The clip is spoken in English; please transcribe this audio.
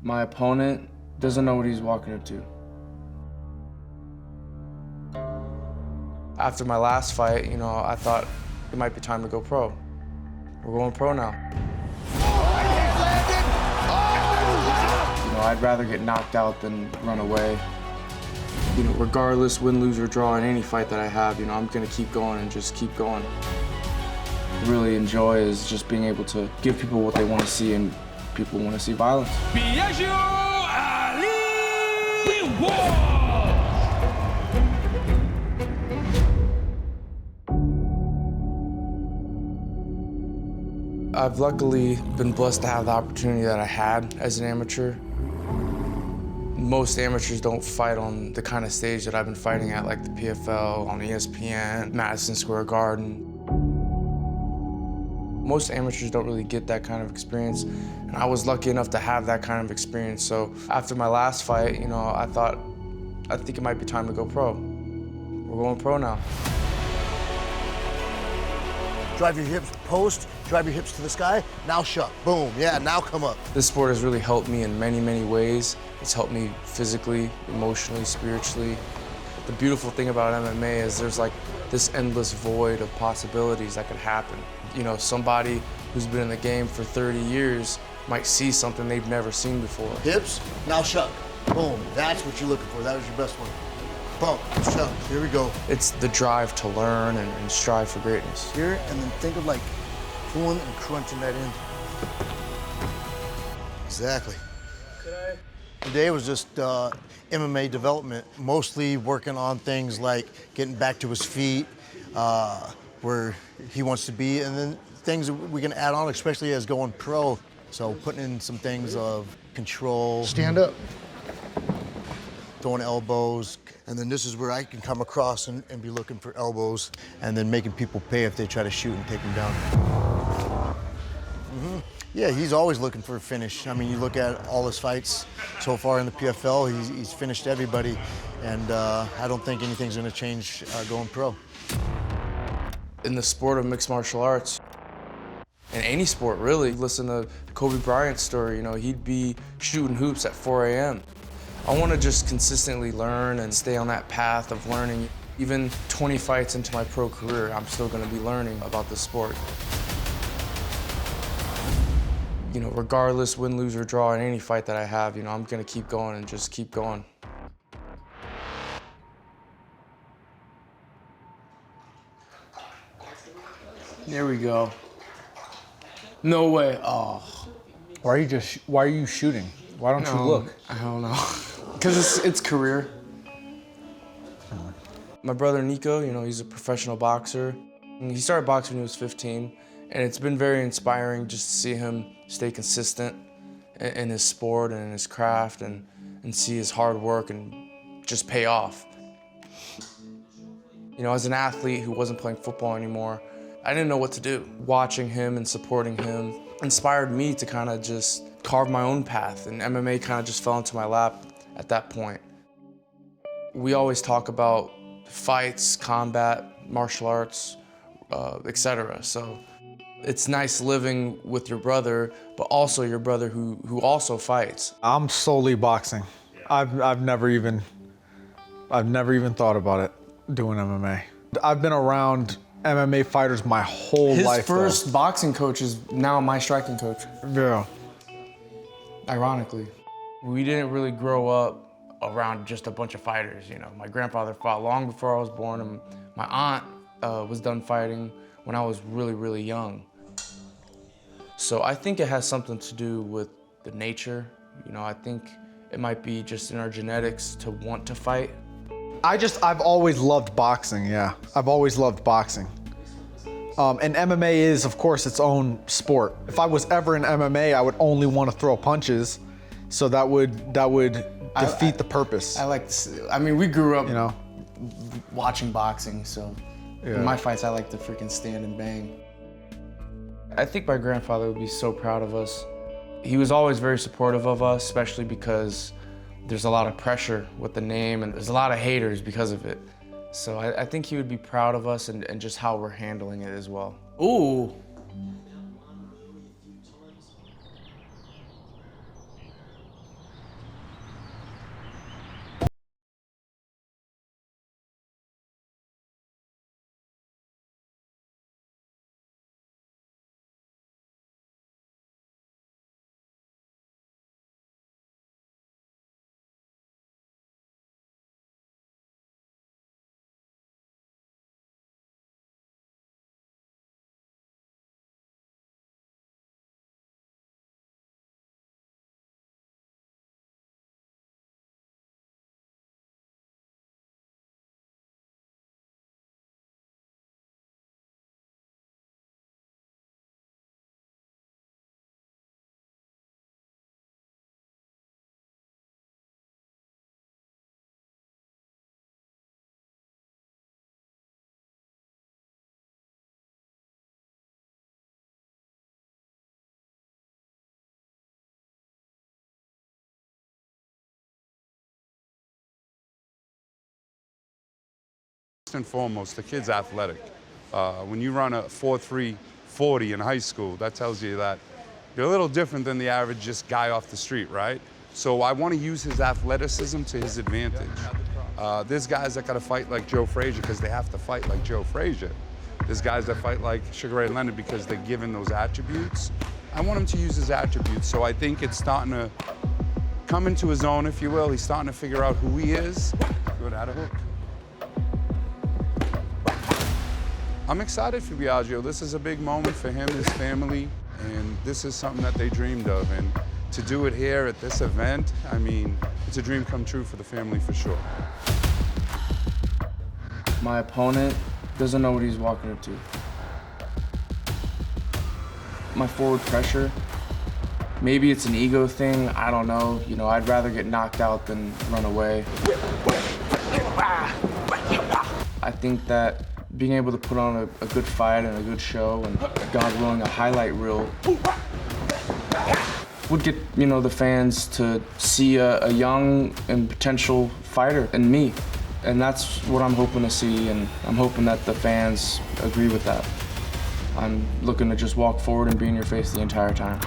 My opponent doesn't know what he's walking into. After my last fight, I thought it might be time to go pro. We're going pro now. I'd rather get knocked out than run away. Regardless, win, lose, or draw in any fight that I have, I'm gonna keep going and just keep going. What I really enjoy is just being able to give people what they want to see, and people want to see violence. Biaggio Ali Walsh! I've luckily been blessed to have the opportunity that I had as an amateur. Most amateurs don't fight on the kind of stage that I've been fighting at, like the PFL, on ESPN, Madison Square Garden. Most amateurs don't really get that kind of experience, and I was lucky enough to have that kind of experience. So after my last fight, I think it might be time to go pro. We're going pro now. Drive your hips post, drive your hips to the sky, now shuck, boom, yeah, now come up. This sport has really helped me in many, many ways. It's helped me physically, emotionally, spiritually. The beautiful thing about MMA is there's like this endless void of possibilities that could happen. Somebody who's been in the game for 30 years might see something they've never seen before. Hips, now shuck, boom, that's what you're looking for, that was your best one. Bump, shuck, here we go. It's the drive to learn and strive for greatness. Here, and then think of like pulling and crunching that in. Exactly. Today was just MMA development, mostly working on things like getting back to his feet, where he wants to be, and then things that we can add on, especially as going pro. So putting in some things of control. Stand up. Throwing elbows. And then this is where I can come across and be looking for elbows, and then making people pay if they try to shoot and take them down. Yeah, he's always looking for a finish. I mean, you look at all his fights so far in the PFL, he's finished everybody, and I don't think anything's gonna change going pro. In the sport of mixed martial arts, in any sport really, listen to Kobe Bryant's story, he'd be shooting hoops at 4 a.m. I want to just consistently learn and stay on that path of learning. Even 20 fights into my pro career, I'm still going to be learning about the sport. Regardless, win, lose, or draw in any fight that I have, I'm going to keep going and just keep going. There we go. No way. Oh. Why are you shooting? Why don't you look? I don't know. Because it's career. My brother Nico, he's a professional boxer. He started boxing when he was 15, and it's been very inspiring just to see him stay consistent in his sport and in his craft, and see his hard work and just pay off. As an athlete who wasn't playing football anymore, I didn't know what to do. Watching him and supporting him inspired me to kind of just carve my own path, and MMA kind of just fell into my lap at that point. We always talk about fights, combat, martial arts, etc. So it's nice living with your brother, but also your brother who also fights. I'm solely boxing. I've never even thought about it, doing MMA. I've been around MMA fighters my whole life. His first boxing coach is now my striking coach. Yeah. Ironically. We didn't really grow up around just a bunch of fighters, My grandfather fought long before I was born, and my aunt was done fighting when I was really, really young. So I think it has something to do with the nature. I think it might be just in our genetics to want to fight. I've always loved boxing, yeah. I've always loved boxing. And MMA is, of course, its own sport. If I was ever in MMA, I would only want to throw punches, so that would defeat the purpose. We grew up, watching boxing, so in my fights, I like to freaking stand and bang. I think my grandfather would be so proud of us. He was always very supportive of us, especially because there's a lot of pressure with the name, and there's a lot of haters because of it. So I think he would be proud of us and just how we're handling it as well. Ooh. and foremost, the kid's athletic. When you run a 4.340 in high school, that tells you that you're a little different than the average just guy off the street, right? So I want to use his athleticism to his advantage. There's guys that got to fight like Joe Frazier because they have to fight like Joe Frazier. There's guys that fight like Sugar Ray Leonard because they're given those attributes. I want him to use his attributes, so I think it's starting to come into his own, if you will. He's starting to figure out who he is. Good, out of hook. I'm excited for Biaggio. This is a big moment for him, his family, and this is something that they dreamed of. And to do it here at this event, I mean, it's a dream come true for the family for sure. My opponent doesn't know what he's walking into. My forward pressure, maybe it's an ego thing, I don't know. You know, I'd rather get knocked out than run away. I think that being able to put on a good fight and a good show, and God willing, a highlight reel, would get, you know, the fans to see a young and potential fighter in me. And that's what I'm hoping to see, and I'm hoping that the fans agree with that. I'm looking to just walk forward and be in your face the entire time.